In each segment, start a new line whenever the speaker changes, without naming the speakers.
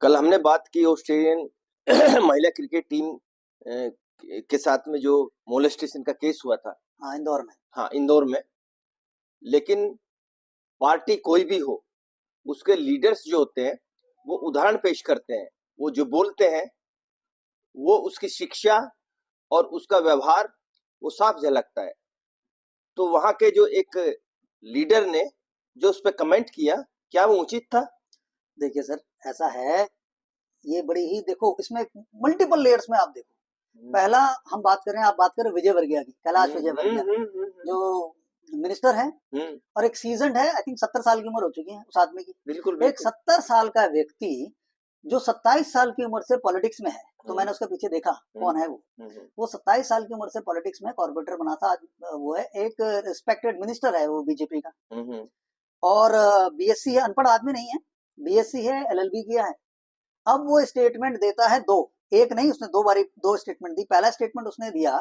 कल हमने बात की ऑस्ट्रेलियन महिला क्रिकेट टीम के साथ में जो मोलेस्टेशन का केस हुआ था।
हाँ, इंदौर में।
हाँ, इंदौर में। लेकिन पार्टी कोई भी हो, उसके लीडर्स जो होते हैं वो उदाहरण पेश करते हैं। वो जो बोलते हैं वो उसकी शिक्षा और उसका व्यवहार वो साफ झलकता है। तो वहां के जो एक लीडर ने जो उस पर कमेंट किया, क्या वो उचित था?
देखिए सर, ऐसा है, ये बड़ी ही देखो इसमें मल्टीपल लेयर्स में आप देखो। पहला हम बात करें, आप बात करें विजय वर्गीय की, कैलाश विजय वर्गीय जो मिनिस्टर है और एक सीजन्ड है, आई थिंक 70 साल की उम्र हो चुकी है उस आदमी की।
बिल्कुल
एक 70 साल का व्यक्ति जो 27 साल की उम्र से पॉलिटिक्स में है, तो मैंने उसके पीछे देखा कौन है वो 27 साल की उम्र से पॉलिटिक्स में कॉर्पोरेटर बना था। वो है एक रिस्पेक्टेड मिनिस्टर है वो बीजेपी का, और बीएससी है, अनपढ़ आदमी नहीं है, बीएससी है, एलएलबी किया है। अब वो स्टेटमेंट देता है एक नहीं, उसने दो स्टेटमेंट दी। पहला स्टेटमेंट उसने दिया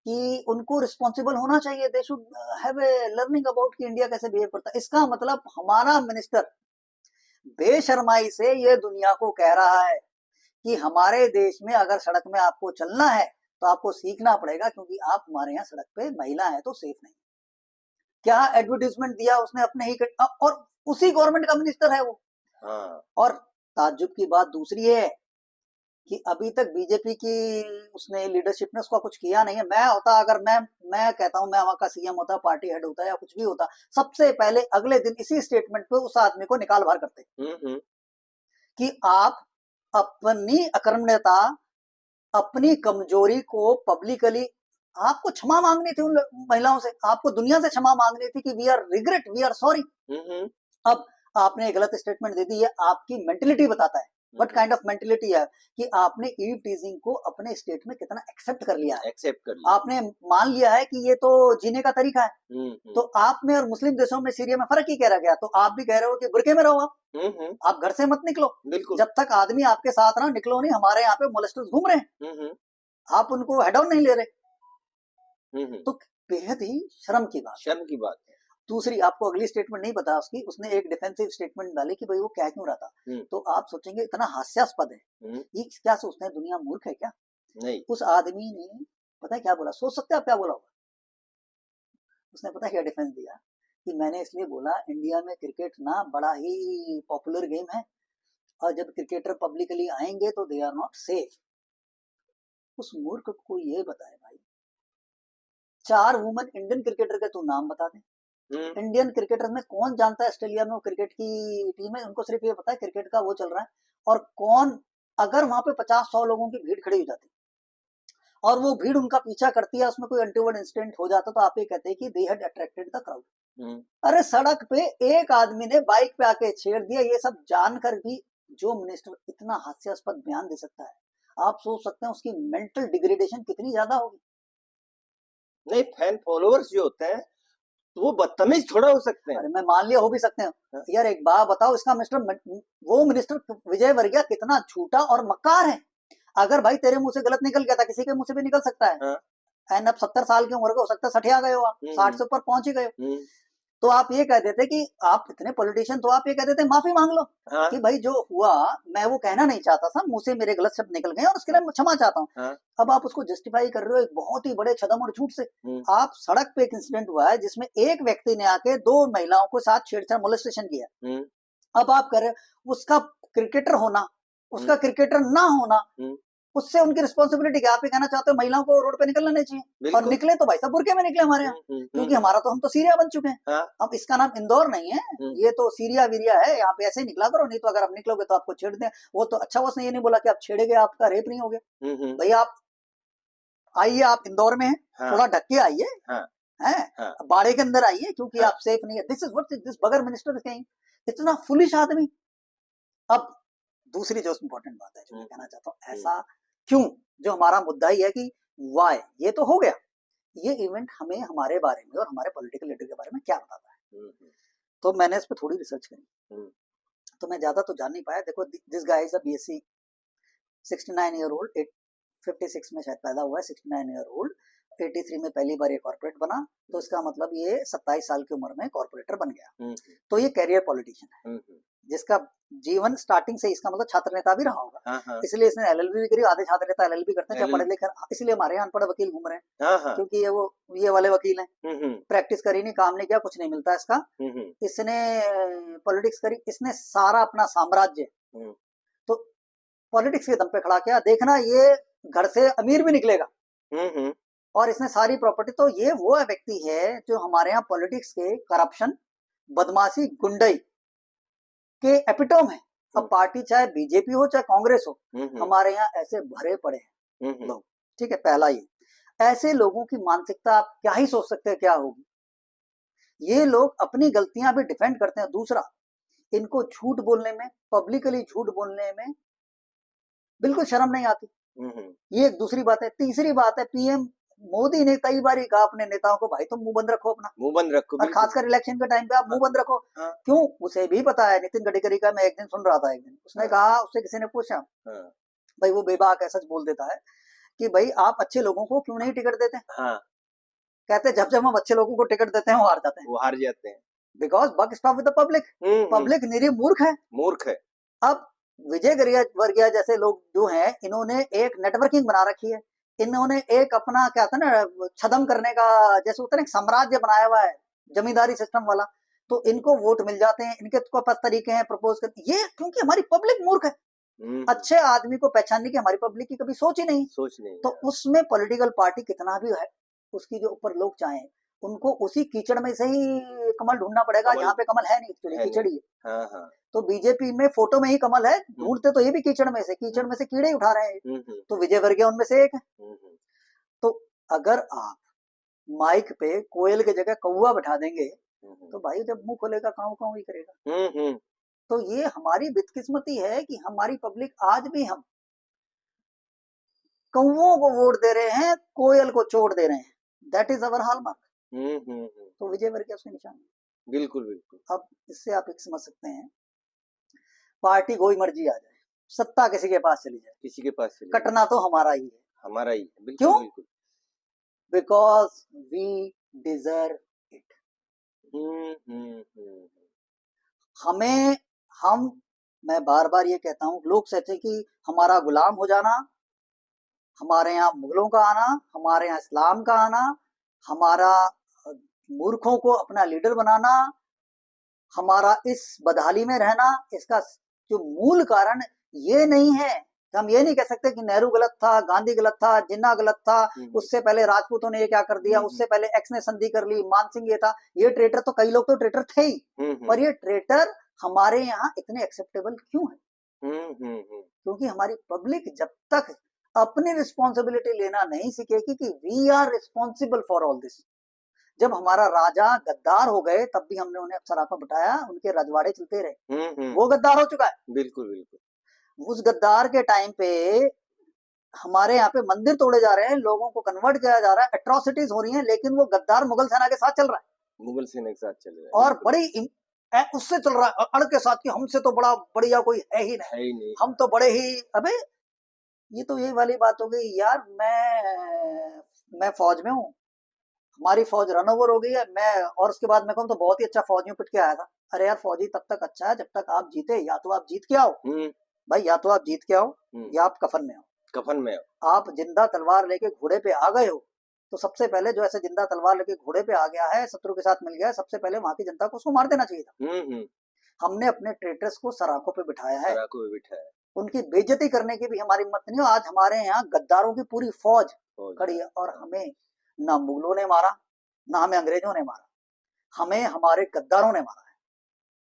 कि उनको रिस्पॉन्सिबल होना चाहिए, they should have a learning about कि इंडिया कैसे बिहेव करता है। इसका मतलब हमारा मिनिस्टर बेशर्माई से ये दुनिया को कह रहा है कि हमारे देश में अगर सड़क में आपको चलना है तो आपको सीखना पड़ेगा, क्योंकि आप हमारे यहाँ सड़क पे महिला है तो सेफ नहीं। क्या एडवर्टीजमेंट दिया उसने अपने ही और उसी गवर्नमेंट का मिनिस्टर है वो। और ताज्जुब की बात दूसरी है कि अभी तक बीजेपी की उसने लीडरशिप ने उसका कुछ किया नहीं है। मैं होता, अगर मैं कहता हूं, मैं वहां का सीएम होता, पार्टी हेड होता या कुछ भी होता, सबसे पहले अगले दिन इसी स्टेटमेंट पे उस आदमी को निकाल बाहर करते कि आप अपनी अकर्मण्यता, अपनी कमजोरी को पब्लिकली, आपको क्षमा मांगनी थी उन महिलाओं से, आपको दुनिया से क्षमा मांगनी थी कि we are regret, we are sorry. अब आपने गलत स्टेटमेंट दे दी है, आपकी मेंटेलिटी बताता है व्हाट काइंड ऑफ मेंटेलिटी है कि आपने ईव टीजिंग को अपने स्टेट में कितना एक्सेप्ट कर लिया है, आपने मान लिया है कि ये तो जीने का तरीका है। तो आप में और मुस्लिम देशों में, सीरिया में फर्क ही कह रहा गया। तो आप भी कह रहे हो कि बुरके में रहो, आप घर से मत निकलो, जब तक आदमी आपके साथ ना निकलो नहीं। हमारे यहाँ पे मोलेस्टर्स घूम रहे हैं, आप उनको हेड ऑन नहीं ले रहे, तो बेहद ही शर्म की बात है। दूसरी, आपको अगली स्टेटमेंट नहीं पता उसकी, उसने एक डिफेंसिव स्टेटमेंट डाली कि भाई वो कह क्यों रहा था। तो आप सोचेंगे इतना हास्यास्पद है, ये क्या सोचते हैं, दुनिया मूर्ख है क्या? नहीं। उस आदमी ने पता है क्या बोला, सोच सकते हैं आप क्या बोला होगा? उसने पता है क्या डिफेंस दिया कि मैंने इसलिए बोला, इंडिया में क्रिकेट ना बड़ा ही पॉपुलर गेम है, और जब क्रिकेटर पब्लिकली आएंगे तो दे आर नॉट सेफ। उस मूर्ख को ये बताए भाई, 4 वुमेन इंडियन क्रिकेटर के तू नाम बता दे। इंडियन क्रिकेटर में कौन जानता है ऑस्ट्रेलिया में वो क्रिकेट की टीम है? उनको सिर्फ ये पता है क्रिकेट का वो चल रहा है। और कौन, अगर वहां पे 50-100 लोगों की भीड़ खड़ी हो जाती और वो भीड़ उनका पीछा करती है, उसमें कोई अनटोवर्ड इंसिडेंट हो जाता, तो आप ये कहते हैं कि they had attracted the crowd. अरे सड़क पे एक आदमी ने बाइक पे आके छेड़ दिया, ये सब जानकर भी जो मिनिस्टर इतना हास्यास्पद बयान दे सकता है, आप सोच सकते हैं उसकी मेंटल डिग्रेडेशन कितनी ज्यादा होगी।
नहीं, फैन फॉलोअर्स जो होते हैं तो वो बदतमीज थोड़ा हो सकते हैं। अरे
मैं मान लिया हो भी सकते हैं यार, एक बात बताओ, इसका वो मिनिस्टर विजय वर्गीय कितना झूठा और मक्कार है। अगर भाई तेरे मुंह से गलत निकल गया था, किसी के मुंह से भी निकल सकता है। एंड अब 70 साल की उम्र को हो सकता है 60 आ गए हो, आप 60 से ऊपर पहुंच ही गए। तो आप ये कह देते कि आप इतने पॉलिटिशियन, तो आप ये कह देते माफी मांग लो कि भाई जो हुआ मैं वो कहना नहीं चाहता था, मुंह से मेरे गलत शब्द निकल गए और उसके लिए मैं क्षमा चाहता हूँ। अब आप उसको जस्टिफाई कर रहे हो एक बहुत ही बड़े छदम और झूठ से। आप सड़क पे एक इंसिडेंट हुआ है जिसमें एक व्यक्ति ने आके 2 महिलाओं को साथ छेड़छाड़, मोलेस्टेशन किया। अब आप कह रहे उसका क्रिकेटर होना, उसका क्रिकेटर ना होना, उससे उनकी रिस्पॉन्सिबिलिटी क्या? आप ये कहना चाहते हो महिलाओं को रोड पे निकलना नहीं चाहिए, और निकले तो भाई सब बुरके में निकले हमारे यहाँ, क्योंकि हमारा तो, हम तो सीरिया बन चुके हैं। अब इसका नाम इंदौर नहीं है, ये तो सीरिया वीरिया है, यहाँ पे ऐसे ही निकला करो, नहीं तो अगर आप निकलोगे तो आपको छेड़ दें। वो तो अच्छा, उसने ये नहीं बोला कि आप छेड़ेगे, आपका रेप नहीं हो गया। भाई आप आइए, आप इंदौर में हैं, थोड़ा ढक के आइए, हैं बाड़े के अंदर आइए, क्योंकि आप सेफ नहीं है। दिस इज व्हाट दिस बगर मिनिस्टर इज सेइंग, इतना फुलिश आदमी। अब दूसरी जो इम्पोर्टेंट बात है जो मैं कहना चाहता हूँ, ऐसा क्यों, जो हमारा मुद्दा ही है कि वाई, ये तो हो गया, ये इवेंट हमें हमारे बारे में और हमारे पॉलिटिकल लीडर के बारे में क्या बताता है। तो मैंने इस पर थोड़ी रिसर्च करी, तो मैं ज्यादा तो जान नहीं पाया। देखो, this guy is a BSc, 69 year old, 56 में शायद पैदा हुआ है, 69 ईयर ओल्ड, 83 में पहली बार ये कॉर्पोरेट बना, तो इसका मतलब ये 27 साल की उम्र में कॉर्पोरेटर बन गया। तो ये कैरियर पॉलिटिशियन है, जिसका जीवन स्टार्टिंग से, इसका मतलब छात्र नेता भी रहा होगा।
हाँ, हाँ,
इसलिए इसने एलएलबी भी करी। आधे छात्र नेता एलएलबी करते हैं, चाहे पढ़े लिखे, इसलिए हमारे यहाँ अनपढ़ वकील घूम रहे हैं।
हाँ, हाँ,
क्योंकि ये वाले वकील हैं, प्रैक्टिस करी नहीं, काम नहीं किया, कुछ नहीं मिलता इसका। इसने पॉलिटिक्स करी, इसने सारा अपना साम्राज्य तो पॉलिटिक्स के दम पे खड़ा किया। देखना ये घर से अमीर भी निकलेगा। और इसने सारी प्रॉपर्टी, तो ये वो व्यक्ति है जो हमारे यहाँ पॉलिटिक्स के करप्शन, बदमाशी, गुंडई के एपिटोम है। अब पार्टी चाहे बीजेपी हो चाहे कांग्रेस हो, हमारे यहाँ ऐसे भरे पड़े हैं लोग। ठीक है, पहला ये, ऐसे लोगों की मानसिकता आप क्या ही सोच सकते हैं क्या होगी। ये लोग अपनी गलतियां भी डिफेंड करते हैं। दूसरा, इनको झूठ बोलने में, पब्लिकली झूठ बोलने में बिल्कुल शर्म नहीं आती। ये एक दूसरी बात है। तीसरी बात है, पीएम मोदी ने कई बार कहा अपने नेताओं को, भाई तुम मुंह बंद रखो, अपना मुंह बंद रखो, और खासकर इलेक्शन के टाइम पे आप मुंह बंद रखो। क्यों? उसे भी पता है। नितिन गडकरी का मैं एक दिन सुन रहा था, एक दिन उसने कहा, उससे किसी ने पूछा, भाई वो बेबाक है, सच बोल देता है कि भाई आप अच्छे लोगों को क्यों नहीं टिकट देते? कहते जब जब हम अच्छे लोगों को टिकट देते हैं वो हार जाते हैं। Because buck stop with the public. Public निरीह मूर्ख है। अब विजय वर्गीय जैसे लोग जो हैं, इन्होंने एक नेटवर्किंग बना रखी है। इन्होंने एक अपना क्या था ना, छदम करने का, जैसे होता है ना, साम्राज्य बनाया हुआ है, जमींदारी सिस्टम वाला। तो इनको वोट मिल जाते हैं, इनके पास तरीके हैं प्रपोज करते, ये क्योंकि हमारी पब्लिक मूर्ख है। अच्छे आदमी को पहचानने की हमारी पब्लिक की कभी सोच ही नहीं। तो उसमें पॉलिटिकल पार्टी कितना भी है, उसकी जो ऊपर लोग चाहें, उनको उसी कीचड़ में से ही कमल ढूंढना पड़ेगा। यहाँ पे कमल है नहीं, कीचड़ ही है। तो बीजेपी में फोटो में ही कमल है, ढूंढते तो ये भी कीचड़ में से कीड़े ही उठा रहे हैं। तो विजय वर्गीय उनमें से एक है। तो अगर आप माइक पे कोयल की जगह कौवा बैठा देंगे, तो भाई जब मुंह खोलेगा काऊ काऊ ही करेगा। तो ये हमारी बदकिस्मती है कि हमारी पब्लिक आज भी हम कौवों को वोट दे रहे हैं, कोयल को चोट दे रहे हैं। That is our hallmark. तो विजय वर्गीय उसके निशान है। बिल्कुल। अब इससे आप एक समझ सकते हैं, पार्टी कोई मर्जी आ जाए, सत्ता किसी के पास चली जाए, कटना तो हमारा ही है। क्यों? Because we deserve it. मैं बार बार ये कहता हूँ, लोग कहते हैं कि हमारा गुलाम हो जाना, हमारे यहाँ मुगलों का आना, हमारे यहाँ इस्लाम का आना, हमारा मूर्खों को अपना लीडर बनाना, हमारा इस बदहाली में रहना, इसका जो मूल कारण ये नहीं है। हम ये नहीं कह सकते कि नेहरू गलत था, गांधी गलत था, जिन्ना गलत था, उससे पहले राजपूतों ने ये क्या कर दिया, उससे पहले एक्स ने संधि कर ली, मानसिंह ये था। ये ट्रेटर तो कई लोग तो ट्रेटर थे ही, पर ये ट्रेटर हमारे यहाँ इतने एक्सेप्टेबल क्यों है? क्योंकि हमारी पब्लिक जब तक अपनी रिस्पॉन्सिबिलिटी लेना नहीं सीखेगी कि we are responsible for all this. जब हमारा राजा गद्दार हो गए, तब भी हमने उन्हें सरापा बिठाया, उनके रजवाड़े चलते रहे। वो गद्दार हो चुका है। बिल्कुल। उस गद्दार के टाइम पे हमारे यहाँ पे मंदिर तोड़े जा रहे हैं, लोगों को कन्वर्ट किया जा रहा है, एट्रोसिटीज हो रही हैं, लेकिन वो गद्दार मुगल सेना के साथ चल रहा है। मुगल सेना के साथ चल रहा है, और बड़ी उससे चल रहा है अड़ के साथ कि हमसे तो बड़ा बढ़िया कोई है ही नहीं, हम तो बड़े ही। अबे ये तो यही वाली बात हो गई यार। मैं फौज में हूँ, हमारी फौज रन ओवर हो गई है, मैं और उसके बाद मैं कहूँ तो बहुत ही अच्छा फौजियों पिट के आया था। अरे यार, फौजी तब तक अच्छा है जब तक आप जीते। या तो आप जीत के आओ भाई, या तो आप जीत के आओ, या आप कफन में आओ। आप जिंदा तलवार लेके घोड़े पे आ गए हो, तो सबसे पहले जो ऐसे जिंदा तलवार लेके घोड़े पे आ गया है, शत्रु के साथ मिल गया है, सबसे पहले वहां की जनता को उसको मार देना चाहिए था। हमने अपने ट्रेटर्स को सराखों पे बिठाया है, उनकी बेइज्जती करने की भी हमारी हिम्मत नहीं। आज हमारे यहाँ गद्दारों की पूरी फौज खड़ी है, और हमें ना मुगलों ने मारा, ना हमें अंग्रेजों ने मारा, हमें हमारे गद्दारों ने मारा है,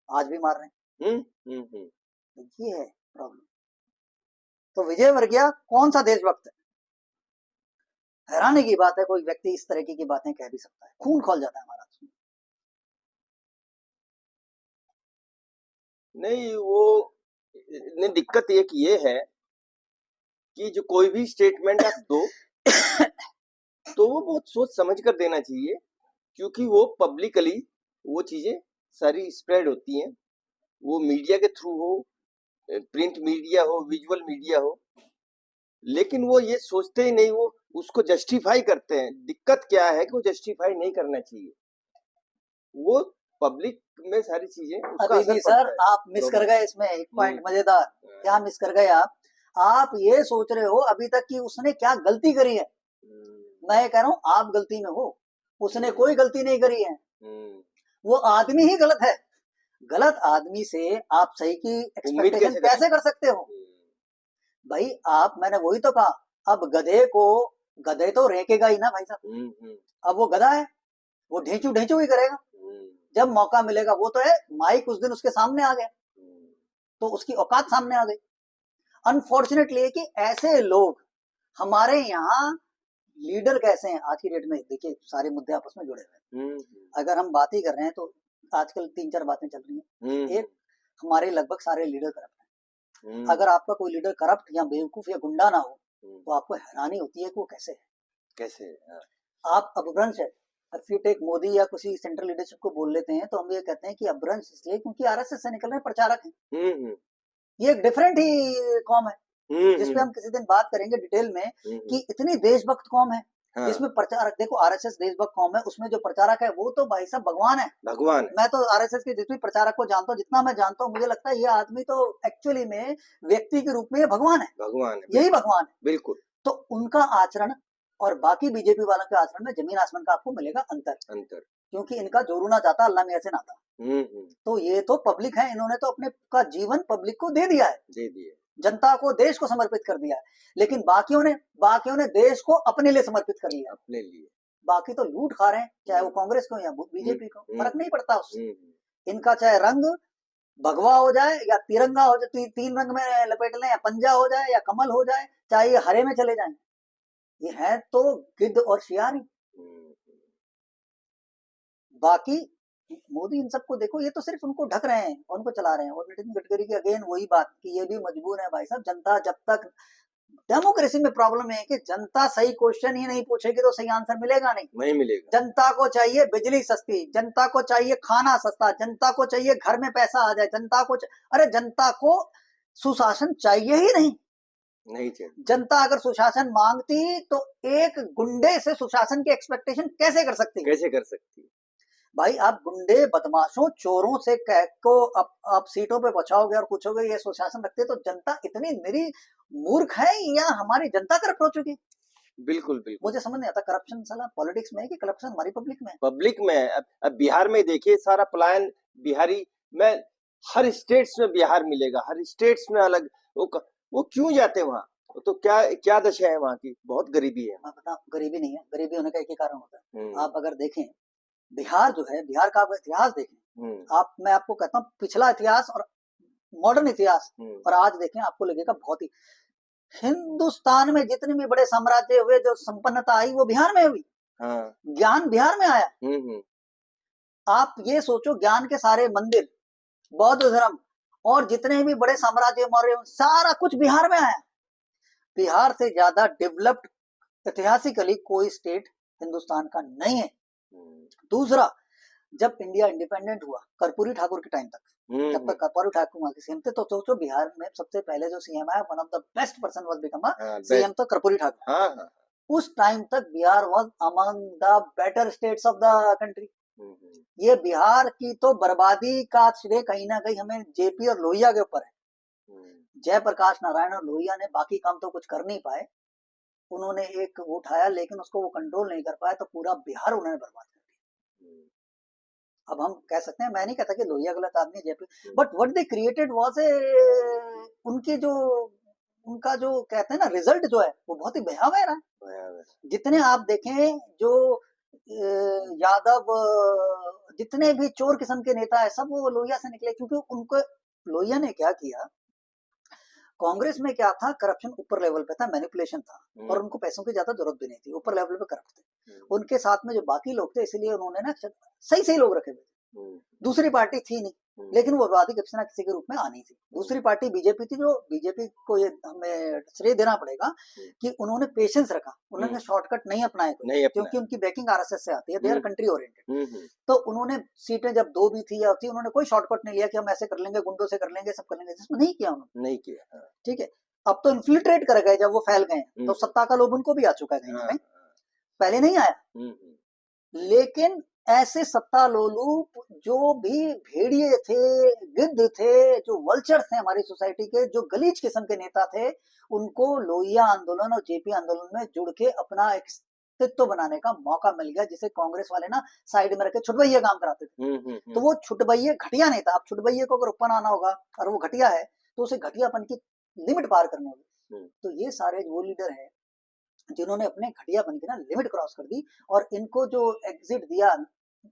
आज भी मार रहे हैं। ये है प्रॉब्लम। तो विजय वर्गीय कौन सा देशभक्त है? हैरानी की बात है, कोई व्यक्ति इस तरह की बातें कह भी सकता है। खून खोल जाता है हमारा।
नहीं, वो नहीं, दिक्कत एक ये है कि जो कोई भी स्टेटमेंट आप दो तो वो बहुत सोच समझ कर देना चाहिए, क्योंकि वो पब्लिकली वो चीजें सारी स्प्रेड होती हैं। वो मीडिया के थ्रू हो, प्रिंट मीडिया हो, विजुअल मीडिया हो, लेकिन वो ये सोचते ही नहीं, वो उसको जस्टिफाई करते हैं। दिक्कत क्या है कि वो जस्टिफाई नहीं करना चाहिए। वो पब्लिक में सारी चीजें उसका
अभी
असर
भी
पड़ता
सर
है।
आप मिस कर गए इसमें एक पॉइंट मजेदार। क्या
हाँ,
मिस कर गए आप ये सोच रहे हो अभी तक कि उसने क्या गलती करी है। मैं ये कह रहा हूं आप गलती में हो, उसने कोई गलती नहीं करी है, वो आदमी ही गलत है। गलत आदमी से आप सही की
उम्मीद
एक्सपेक्टेशन कैसे कर सकते हो भाई। आप, मैंने वही तो कहा, अब गधे तो रेंकेगा ही ना भाई साहब। अब वो गधा है, वो ढेंचू ढेंचू ही करेगा। जब मौका मिलेगा, वो तो है माइक उस दिन उसके सामने आ गया तो उसकी औकात सामने आ गई। अनफॉर्चुनेटली कि ऐसे लोग हमारे यहाँ लीडर कैसे हैं आज की डेट में, देखिए सारे मुद्दे आपस में जुड़े हुए हैं। अगर हम बात ही कर रहे हैं तो आजकल 3-4 बातें चल रही हैं। एक, हमारे लगभग सारे लीडर करप्ट हैं। अगर आपका कोई लीडर करप्ट या बेवकूफ या गुंडा ना हो तो आपको हैरानी होती है कि वो कैसे है। आप अपभ्रंश है, इफ यू टेक मोदी या किसी सेंट्रल लीडरशिप को बोल लेते हैं तो हम ये कहते हैं कि अपभ्रंश इसलिए क्योंकि आरएसएस से निकल रहे प्रचारक हैं। ये एक डिफरेंट ही कॉम है जिसपे हम किसी दिन बात करेंगे डिटेल में कि इतनी देशभक्त कौम है जिसमें प्रचारक, देखो आरएसएस देशभक्त कौम है, उसमें जो प्रचारक है वो तो भाई साहब भगवान है। भगवान, मैं तो आरएसएस के जिस भी प्रचारक को जानता हूँ, जितना मैं जानता हूँ, मुझे लगता है ये आदमी तो एक्चुअली में व्यक्ति के रूप में ये भगवान है, यही भगवान है बिल्कुल। तो उनका आचरण और बाकी बीजेपी वालों के आचरण में जमीन आसमान का आपको मिलेगा अंतर, क्योंकि इनका जोरू ना जाता अल्लाह मियां से नाता। तो ये तो पब्लिक है, इन्होंने तो अपने का जीवन पब्लिक को दे दिया है, जनता को, देश को समर्पित कर दिया है। लेकिन बाकियों ने देश को अपने लिए समर्पित कर लिया, अपने लिए। बाकी तो लूट खा रहे हैं, चाहे वो कांग्रेस को या बीजेपी को, फर्क नहीं पड़ता उससे। इनका चाहे रंग भगवा हो जाए या तिरंगा हो जाए, तीन रंग में लपेट लें, या पंजा हो जाए या कमल हो जाए, चाहे ये हरे में चले जाएं, ये है तो गिद्ध और शियारी। बाकी मोदी इन सबको देखो, ये तो सिर्फ उनको ढक रहे हैं, उनको चला रहे हैं। और नितिन गडकरी की अगेन वही बात कि ये भी मजबूर है भाई साहब। जनता जब तक, डेमोक्रेसी में प्रॉब्लम है कि जनता सही क्वेश्चन ही नहीं पूछेगी तो सही आंसर मिलेगा नहीं मिलेगा। जनता को चाहिए बिजली सस्ती, जनता को चाहिए खाना सस्ता, जनता को चाहिए घर में पैसा आ जाए, अरे जनता को सुशासन चाहिए ही नहीं चाहिए। जनता अगर सुशासन मांगती तो एक गुंडे से सुशासन की एक्सपेक्टेशन कैसे कर सकती भाई। आप गुंडे, बदमाशों, चोरों से कह को आप सीटों पे बचाओगे और पूछोगे ये सुशासन रखते, तो जनता इतनी मेरी मूर्ख है या हमारी जनता करप्ट हो चुकी? बिल्कुल बिल्कुल, मुझे समझ नहीं आता करप्शन साला पॉलिटिक्स में है कि करप्शन हमारी पब्लिक में है? पब्लिक में है। अब बिहार में देखिए सारा पलायन बिहारी में, हर स्टेट्स में बिहार मिलेगा, हर स्टेट्स में अलग। वो क्यों जाते वहाँ? तो क्या दशा है वहाँ की? बहुत गरीबी है। गरीबी नहीं है, गरीबी होने का एक ही कारण होता है। आप अगर देखें बिहार जो है, बिहार का आप इतिहास देखें, मैं आपको कहता हूँ पिछला इतिहास और मॉडर्न इतिहास और आज देखें, आपको लगेगा बहुत ही, हिंदुस्तान में जितने भी बड़े साम्राज्य हुए, जो संपन्नता आई वो बिहार में हुई। ज्ञान बिहार में आया। आप ये सोचो, ज्ञान के सारे मंदिर, बौद्ध धर्म और जितने भी बड़े साम्राज्य मौर्य, सारा कुछ बिहार में आया। बिहार से ज्यादा डेवलप्ड ऐतिहासिकली कोई स्टेट हिंदुस्तान का नहीं है। दूसरा, जब इंडिया इंडिपेंडेंट हुआ कर्पूरी ठाकुर के टाइम तक, जब तक कर्पूरी ठाकुर वहां के सीएम थे, तो सोचो बिहार में सबसे पहले जो सीएम आया, one of the best person was become CM, तो कर्पूरी ठाकुर। उस टाइम तक Bihar was among the better states of the country. ये बिहार की तो बर्बादी का श्रेय कहीं ना कहीं हमें जेपी और लोहिया के ऊपर है। जयप्रकाश नारायण और लोहिया ने बाकी काम तो कुछ कर नहीं पाए, उन्होंने एक उठाया लेकिन उसको वो कंट्रोल नहीं कर पाए, तो पूरा बिहार उन्होंने बर्बाद कर दिया। अब हम कह सकते हैं, मैं नहीं कहता कि लोहिया गलत आदमी JP, but what they created was उनके जो, उनका जो कहते हैं ना रिजल्ट जो है वो बहुत ही भयावह है। जितने आप देखें जो यादव, जितने भी चोर किस्म के नेता है, सब वो लोहिया से निकले, क्योंकि उनको लोहिया ने क्या किया, कांग्रेस में क्या था, करप्शन ऊपर लेवल पे था, मैनिपुलेशन था, और उनको पैसों की ज्यादा जरूरत भी नहीं थी, ऊपर लेवल पे करप्ट थे। उनके साथ में जो बाकी लोग थे, इसलिए उन्होंने ना सही लोग रखे हुए थे। दूसरी पार्टी थी नहीं, लेकिन वो वादी किसी ना किसी के रूप में आनी थी। दूसरी पार्टी बीजेपी थी, जो बीजेपी को ये हमें श्रेय देना पड़ेगा कि उन्होंने पेशेंस रखा, उन्होंने शॉर्टकट नहीं अपनाए, क्योंकि उनकी बैकिंग आरएसएस से आती है, दे आर कंट्री ओरिएंटेड। तो उन्होंने सीटें जब 2 भी थी या थी, उन्होंने कोई शॉर्टकट नहीं लिया कि हम ऐसे कर लेंगे, गुंडों से कर लेंगे, सब कर लेंगे, जिसमें नहीं किया उन्होंने, नहीं किया। ठीक है, अब तो इन्फिल्ट्रेट कर गए, जब वो फैल गए तो सत्ता का लोभ उनको भी आ चुका है कहीं ना कहीं, पहले नहीं आया। लेकिन ऐसे सत्ता लोलुप जो भी भेड़िए थे, गिद्ध थे, जो वल्चर्स थे हमारी सोसाइटी के, जो गलीज किस्म के नेता थे, उनको लोहिया आंदोलन और जेपी आंदोलन में जुड़ के अपना एक अस्तित्व बनाने का मौका मिल गया, जिसे कांग्रेस वाले ना साइड में रखे छुटभैया काम कराते थे। तो वो छुटभैये घटिया नहीं था। अब छुटभैये को अगर ऊपर आना होगा और वो घटिया है तो उसे घटियापन की लिमिट पार करनी होगी। तो ये सारे वो लीडर हैं जिन्होंने अपने घटियापन की ना लिमिट क्रॉस कर दी, और इनको जो एग्जिट दिया,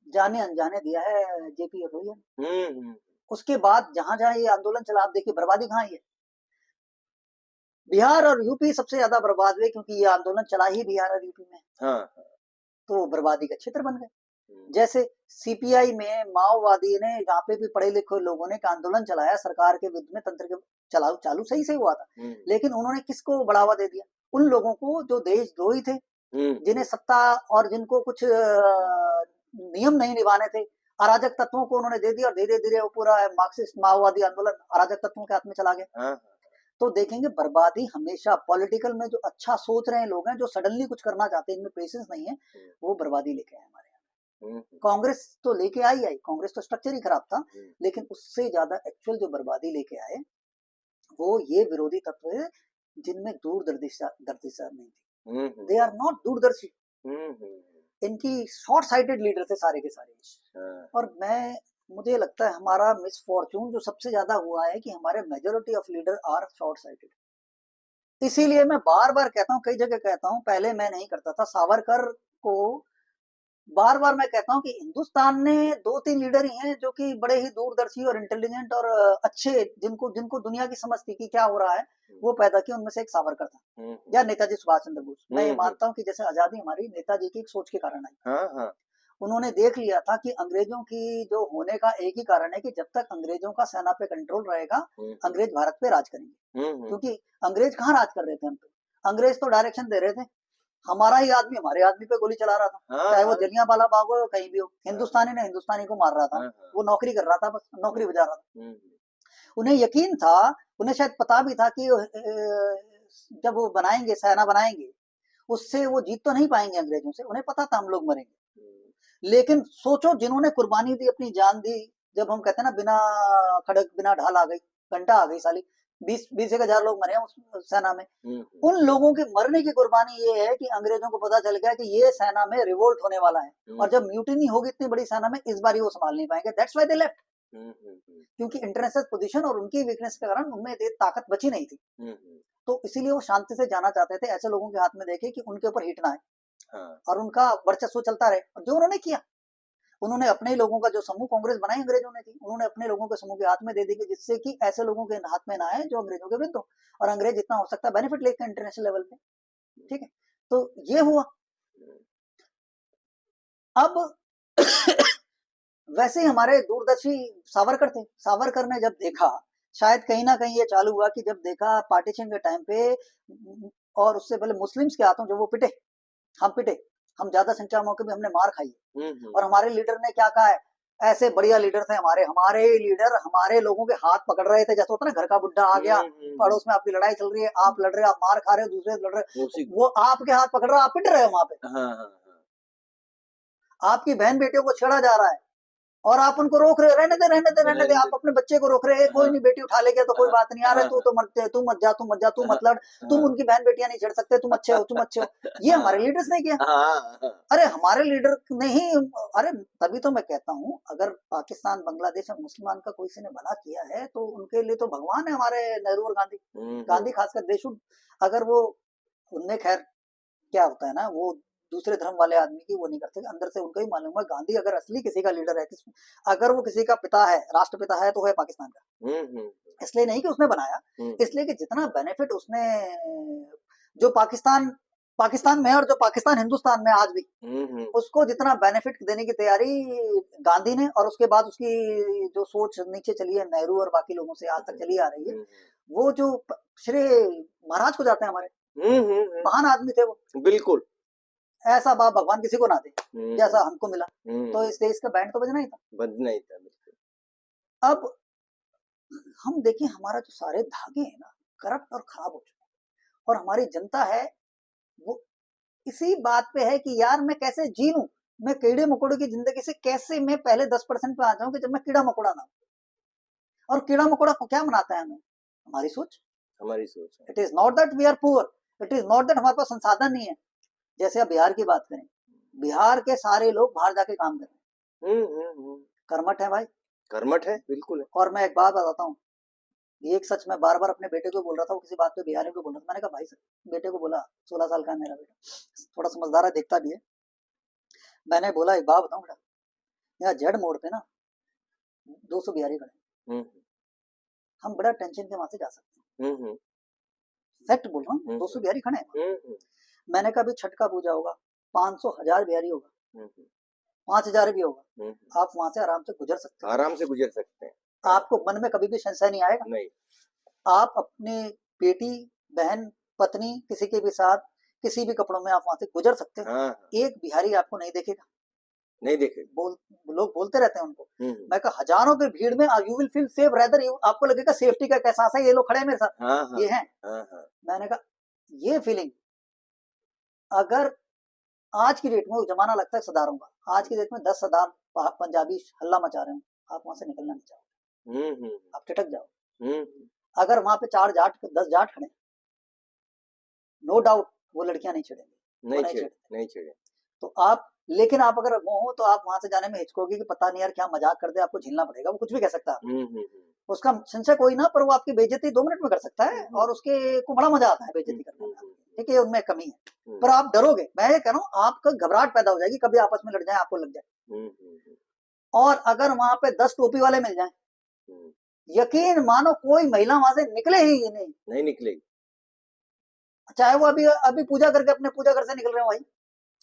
जाने अनजाने दिया है जेपी और लोहिया। उसके बाद जहां जहां ये आंदोलन चला, आप देखिए बर्बादी कहाँ है। बिहार और यूपी सबसे ज्यादा बर्बाद हुए, क्योंकि ये आंदोलन चला ही बिहार और यूपी में।
हाँ।
तो बर्बादी का क्षेत्र बन गए। जैसे सीपीआई में माओवादी ने, जहाँ पे भी पढ़े लिखे लोगों ने आंदोलन चलाया सरकार के विरुद्ध में, तंत्र के चालू सही से हुआ था, लेकिन उन्होंने किसको बढ़ावा दे दिया? उन लोगों को जो देशद्रोही थे, जिन्हें सत्ता और जिनको कुछ नियम नहीं निभाने थे, अराजक तत्वों को उन्होंने दे दिया, और धीरे धीरे वो पूरा मार्क्सिस्ट माओवादी आंदोलन अराजक तत्वों के हाथ में चला गया। तो देखेंगे बर्बादी हमेशा पॉलिटिकल में, जो अच्छा सोच रहे हैं लोग हैं, जो सडनली कुछ करना चाहते हैं, इनमें पेशेंस नहीं है, वो बर्बादी लेके आए हमारे यहाँ। कांग्रेस तो लेके आई, कांग्रेस तो स्ट्रक्चर ही खराब था, लेकिन उससे ज्यादा एक्चुअल जो बर्बादी लेके आए वो ये विरोधी तत्व है जिनमें दूरदर्शिता नहीं थी। दे आर नॉट दूरदर्शी। इनकी शॉर्ट साइटेड लीडर थे सारे के सारे। और मुझे लगता है हमारा मिसफॉर्चून जो सबसे ज्यादा हुआ है कि हमारे majority of leader are short sighted. इसीलिए मैं बार बार कहता हूँ, कई जगह कहता हूँ, पहले मैं नहीं करता था, सावरकर को बार बार मैं कहता हूँ कि हिंदुस्तान ने 2-3 लीडर ही हैं जो कि बड़े ही दूरदर्शी और इंटेलिजेंट और अच्छे, जिनको दुनिया की समझ थी कि क्या हो रहा है, वो पैदा किया। उनमें से एक सावरकर था, या नेताजी सुभाष चंद्र बोस। मैं ये मानता हूँ कि जैसे आजादी हमारी नेताजी की एक सोच के कारण आई। उन्होंने देख लिया था कि अंग्रेजों की जो होने का एक ही कारण है कि जब तक अंग्रेजों का सेना पे कंट्रोल रहेगा, अंग्रेज भारत पे राज करेंगे। क्योंकि अंग्रेज कहाँ राज कर रहे थे हम पे? अंग्रेज तो डायरेक्शन दे रहे थे, हमारा ही आदमी हमारे आदमी पे गोली चला रहा था। चाहे वो जलियांवाला बाग हो, कहीं भी हो, हिंदुस्तानी ने हिंदुस्तानी को मार रहा था। वो नौकरी कर रहा था, बस नौकरी बजा रहा था। उन्हें यकीन था, उन्हें शायद पता भी था कि जब वो बनाएंगे, सेना बनाएंगे, उससे वो जीत तो नहीं पाएंगे अंग्रेजों से। उन्हें पता था हम लोग मरेंगे। लेकिन सोचो, जिन्होंने कुर्बानी दी, अपनी जान दी, जब हम कहते हैं ना बिना खड़क बिना ढाल आ गई, घंटा आ गई साली, 20 हजार लोग मरे उस सेना में। उन लोगों के मरने की कुर्बानी ये है कि अंग्रेजों को पता चल गया कि ये सेना में रिवोल्ट होने वाला है, और जब म्यूटिनी होगी इतनी बड़ी सेना में, इस बार वो संभाल नहीं पाएंगे। That's why they left. क्योंकि इंटरनेशनल पोजीशन और उनकी वीकनेस के कारण उनमें ताकत बची नहीं थी। तो इसीलिए वो शांति से जाना चाहते थे, ऐसे लोगों के हाथ में देखे कि उनके ऊपर हिट ना आए और उनका वर्चस्व चलता रहे। और जो उन्होंने किया, उन्होंने अपने ही लोगों का जो समूह कांग्रेस बनाई अंग्रेजों ने थी, उन्होंने अपने लोगों के समूह के हाथ में दे दी, जिससे कि ऐसे लोगों के हाथ में ना आए जो अंग्रेजों के विरुद्ध हो, और अंग्रेज जितना हो सकता है बेनिफिट लेते हैं इंटरनेशनल लेवल पे। ठीक है, तो ये हुआ। अब वैसे ही हमारे दूरदर्शी सावरकर थे। सावरकर ने जब देखा, शायद कहीं ना कहीं ये चालू हुआ कि जब देखा पार्टीशन के टाइम पे, और उससे पहले मुस्लिम्स के हाथों जो वो पिटे, हम ज्यादा संख्या मौके भी हमने मार खाई, और हमारे लीडर ने क्या कहा है, ऐसे बढ़िया लीडर थे हमारे लीडर हमारे लोगों के हाथ पकड़ रहे थे। जैसे होता ना, घर का बुड्ढा आ गया, पड़ोस में आपकी लड़ाई चल रही है, आप लड़ रहे हो, आप मार खा रहे हो, दूसरे लड़ रहे, वो आपके हाथ पकड़ रहा है, आप पिट रहे हो वहां पे। आपकी बहन बेटियों को छेड़ा जा रहा है और आप उनको रोक रहे हो, रहने दे। आप अपने बच्चे को रोक रहे हैं, कोई नहीं, बेटी उठा ले गया तो कोई बात नहीं, आ रहे तू मत जा, तू मत लड़, तुम उनकी बहन बेटियां नहीं छेड़ सकते, तुम अच्छे हो। ये हमारे लीडर्स ने किया। अरे हमारे लीडर नहीं, अरे तभी तो मैं कहता हूँ, अगर पाकिस्तान, बांग्लादेश और मुसलमान का कोई ने भला किया है तो उनके लिए तो भगवान है हमारे नेहरू और गांधी खासकर। दे शुड, अगर वो, उनने खैर क्या होता है ना, वो दूसरे धर्म वाले आदमी की वो नहीं करते, अंदर से उनको ही मालूम है गांधी अगर असली किसी का लीडर है, अगर वो किसी का पिता है, राष्ट्रपिता है, तो है पाकिस्तान का। इसलिए नहीं कि उसने बनाया, इसलिए कि जितना बेनिफिट उसने, जो पाकिस्तान में है और जो पाकिस्तान हिंदुस्तान में आज भी, उसको जितना बेनिफिट देने की तैयारी गांधी ने, और उसके बाद उसकी जो सोच नीचे चली है नेहरू और बाकी लोगों से आज तक चली आ रही है, वो जो श्रेय महाराज को जाते हैं हमारे। महान आदमी थे वो, बिल्कुल ऐसा बाप भगवान किसी को ना दे जैसा हमको मिला। तो इस देश का बैंड तो बजना ही था। अब हम देखिए, हमारा जो सारे धागे हैं ना, करप्ट और खराब हो चुके हैं, और हमारी जनता है वो इसी बात पे है कि यार मैं कैसे जी लूं, मैं कीड़े मकोड़े की जिंदगी से कैसे मैं पहले 10% पे आ जाऊं कि जब मैं कीड़ा मकोड़ा ना हूं। और कीड़ा मकोड़ा को क्या बनाता है हमें? हमारी सोच। It is not that we are poor, it is not that हमारे पास संसाधन नहीं है। जैसे अब बिहार की बात करें, बिहार के सारे लोग बाहर जाके काम कर रहे हैं। कर्मठ है भाई,
कर्मठ है, बिल्कुल है।
और मैं एक बात बताता हूँ, एक सच मैं बार बार अपने बेटे को बोल रहा था, वो किसी बात पे बिहारी को बोल रहा था, मैंने कहा भाई बेटे को बोला, 16 साल का है मेरा बेटा, थोड़ा समझदार है, देखता भी है। मैंने बोला एक बात बताऊं बेटा, यहाँ जेड मोड़ पे ना 200 बिहारी खड़े, हम बड़ा टेंशन के वहां से जा सकते हैं। फैक्ट बोल रहा हूँ, 200 बिहारी खड़े हैं। मैंने कहा छठ का पूजा होगा, 500 1000 बिहारी होगा, 5000 भी होगा, आप वहां से आराम से गुजर सकते हैं।
आराम से गुजर सकते हैं,
आपको मन में कभी भी संशय नहीं आएगा।
नहीं,
आप अपनी बेटी, बहन, पत्नी, किसी के भी साथ किसी भी कपड़ों में आप वहां से गुजर सकते हो।
हाँ,
एक बिहारी आपको नहीं देखेगा,
नहीं देखेगा।
लोग बोलते रहते हैं उनको। मैं कहा हजारों की भीड़ में you will feel safe, rather आपको लगेगा सेफ्टी का एहसास है, ये लोग खड़े हैं मेरे साथ।
हाँ,
ये है। मैंने कहा ये फीलिंग अगर आज की डेट में, वो जमाना लगता है सरदारों का, आज की डेट में 10 सरदार पंजाबी हल्ला मचा रहे हैं, आप वहां से निकलना नहीं चाहोगे, आप ठिठक जाओ। अगर वहां पे 4 जाट 10 जाट खड़े, नो डाउट वो लड़कियां नहीं छेड़ेंगे,
नहीं छेड़े।
तो आप, लेकिन आप अगर वो हो तो आप वहां से जाने में हिचकोगे कि पता नहीं यार क्या मजाक कर दे, आपको झेलना पड़ेगा, वो कुछ भी कह सकता है। उसका संशय कोई ना, पर वो आपकी बेइज्जती 2 मिनट में कर सकता है, और उसके को बड़ा मजा आता है बेइज्जती करने में। ठीक है, उनमें कमी है, पर आप डरोगे। मैं ये कह रहा हूँ, आपका घबराहट पैदा हो जाएगी, कभी आपस में लड़ जाए, आपको लग जाए। और अगर वहां पे 10 टोपी वाले मिल जाए, यकीन मानो कोई महिला वहां से निकले ही नहीं
निकलेगी,
चाहे वो अभी पूजा करके अपने पूजा घर से निकल रहे हो भाई।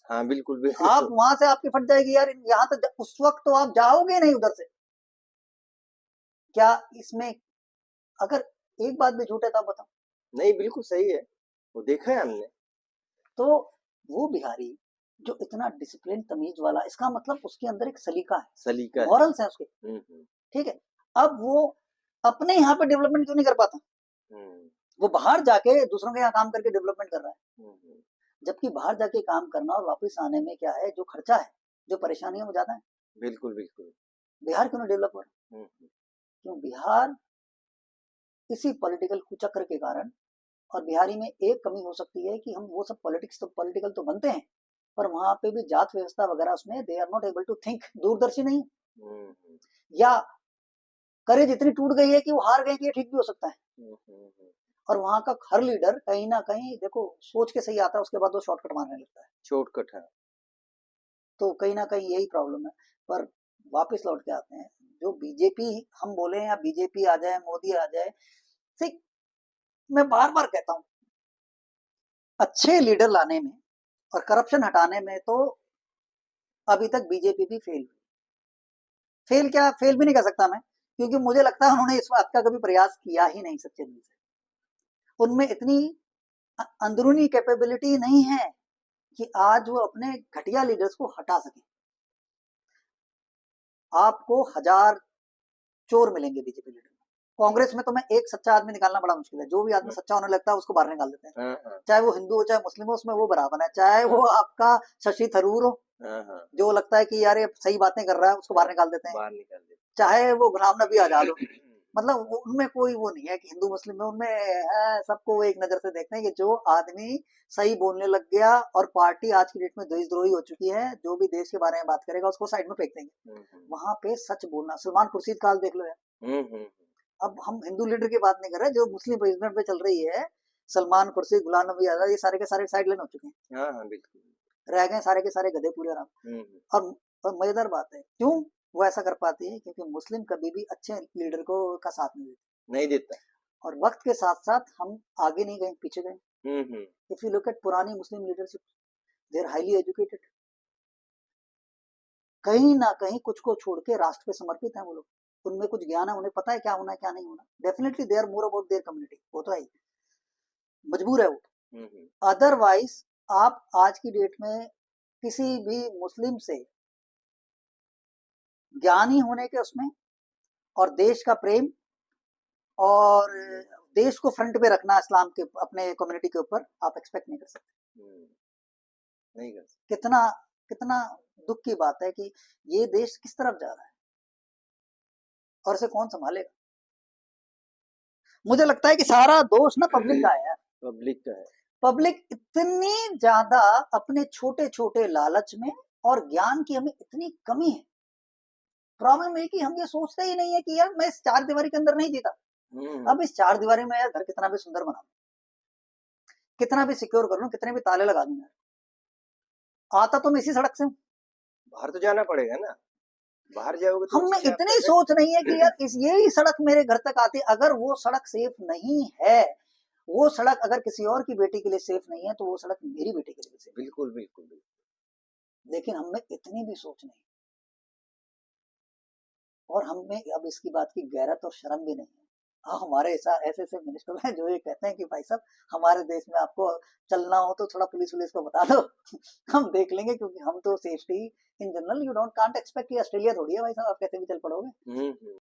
हाँ बिल्कुल, बिल्कुल।
आप वहां से आपकी फट जाएगी यार, यहाँ तो उस वक्त तो आप जाओगे नहीं उधर से। क्या इसमें अगर एक बात भी झूठ है तो आप बताओ?
नहीं, बिल्कुल सही है, वो देखा है हमने।
तो वो बिहारी जो इतना डिसिप्लिन तमीज वाला, इसका मतलब उसके अंदर एक सलीका है, मॉरल्स है उसके। ठीक है, अब वो अपने यहाँ पे डेवलपमेंट क्यों नहीं कर पाता? वो बाहर जाके दूसरों के यहाँ काम करके डेवलपमेंट कर रहा है। जबकि बाहर जाके काम करना और वापस आने में क्या है, जो खर्चा है, जो परेशानी है, वो ज्यादा है।
बिल्कुल बिल्कुल।
बिहार क्यों नहीं डेवलप हो रहा? क्यों? बिहार इसी पॉलिटिकल कुचक्र के कारण, और बिहारी में एक कमी हो सकती है कि हम वो सब पॉलिटिकल तो बनते हैं, पर वहां पे भी जात व्यवस्था वगैरह उसमें they are not able to think, दूरदर्शी नहीं, या करेज इतनी टूट गई है कि वो हार गए कि ये ठीक भी हो सकता है। और वहां का हर लीडर कहीं ना कहीं देखो सोच के सही आता है, उसके बाद वो शॉर्टकट मारने लगता है।
शॉर्टकट है, तो
कहीं ना कहीं यही प्रॉब्लम है। पर वापस लौट के आते हैं, जो बीजेपी हम बोले या बीजेपी आ जाए, मोदी आ जाए, मैं बार बार कहता हूं, अच्छे लीडर लाने में और करप्शन हटाने में तो अभी तक बीजेपी भी फेल क्या, फेल भी नहीं कर सकता मैं, क्योंकि मुझे लगता है उन्होंने इस बात का कभी प्रयास किया ही नहीं सच्चे दिल से। उनमें इतनी अंदरूनी कैपेबिलिटी नहीं है कि आज वो अपने घटिया लीडर्स को हटा सके। आपको 1000 चोर मिलेंगे बीजेपी लीडर में, कांग्रेस में तो मैं एक सच्चा आदमी निकालना बड़ा मुश्किल है। जो भी आदमी सच्चा होने लगता है उसको बाहर निकाल देते हैं, चाहे वो हिंदू हो चाहे मुस्लिम हो, उसमें वो बराबर है। चाहे वो आपका शशि थरूर हो, जो लगता है कि यार ये सही बातें कर रहा है, उसको बाहर निकाल देते हैं। चाहे वो गुलाम नबी आजाद हो, मतलब उनमें कोई वो नहीं है कि हिंदू मुस्लिम में, उनमें है सबको एक नजर से देखते हैं कि जो आदमी सही बोलने लग गया, और पार्टी आज की डेट में देशद्रोही हो चुकी है, जो भी देश के बारे में बात करेगा उसको साइड में फेंक देंगे। वहां पे सच बोलना, सलमान खुर्शीद काल देख लो यार। अब हम हिंदू लीडर की बात नहीं कर रहे, जो मुस्लिम प्रेसिडेंट पे चल रही है, सलमान खुर्शीद, गुलाम नबी आजाद, ये सारे के सारे साइड लेन हो चुके हैं। बिल्कुल रह गए सारे के सारे गधे पूरे आराम। और मजेदार बात है, क्यों वो ऐसा कर पाती है? क्योंकि मुस्लिम कभी भी अच्छे लीडर को का साथ नहीं देता, और वक्त के साथ साथ हम आगे नहीं गए, पीछे गए। इफ यू लुक एट पुरानी Muslim leadership, they are highly educated, कहीं ना कहीं कुछ को छोड़ के राष्ट्र पे समर्पित हैं वो लोग, उनमें कुछ ज्ञान है, उन्हें पता है क्या होना है क्या नहीं होना। Definitely they are more about their community, वो तो है, मजबूर है वो। अदरवाइज आप आज की डेट में किसी भी मुस्लिम से ज्ञानी होने के उसमें, और देश का प्रेम और देश को फ्रंट पे रखना इस्लाम के अपने कम्युनिटी के ऊपर, आप एक्सपेक्ट नहीं कर सकते। नहीं कर सकते। कितना दुख की बात है कि ये देश किस तरफ जा रहा है और इसे कौन संभालेगा। मुझे लगता है कि सारा दोष ना पब्लिक का है यार।
पब्लिक का है।
पब्लिक इतनी ज्यादा अपने छोटे छोटे लालच में, और ज्ञान की हमें इतनी कमी है। प्रॉब्लम है कि हम ये सोचते ही नहीं है कि यार मैं इस चार दीवारी के अंदर नहीं जीता, अब इस चार दीवारी में यार घर कितना भी सुंदर बना, कितना भी सिक्योर कर लूं, कितने भी ताले लगा दूं, आता तो मैं इसी सड़क से हूं।
बाहर तो जाना पड़ेगा ना, बाहर जाओगे तो
हम में
चीजें
इतनी सोच नहीं है कि यार इस यही सड़क मेरे घर तक आती, अगर वो सड़क सेफ नहीं है, वो सड़क अगर किसी और की बेटी के लिए सेफ नहीं है, तो वो सड़क मेरी बेटी के लिए सेफ।
बिल्कुल बिल्कुल बिल्कुल।
लेकिन हम में इतनी भी सोच नहीं, और हम में अब इसकी बात की गैरत और शर्म भी नहीं है। हमारे ऐसे ऐसे मिनिस्टर हैं जो ये कहते हैं कि भाई साहब हमारे देश में आपको चलना हो तो थोड़ा पुलिस वुलिस को बता दो, हम देख लेंगे, क्योंकि हम तो safety in general, you don't can't expect कि ऑस्ट्रेलिया थोड़ी है भाई साहब आप कैसे भी चल पड़ोगे।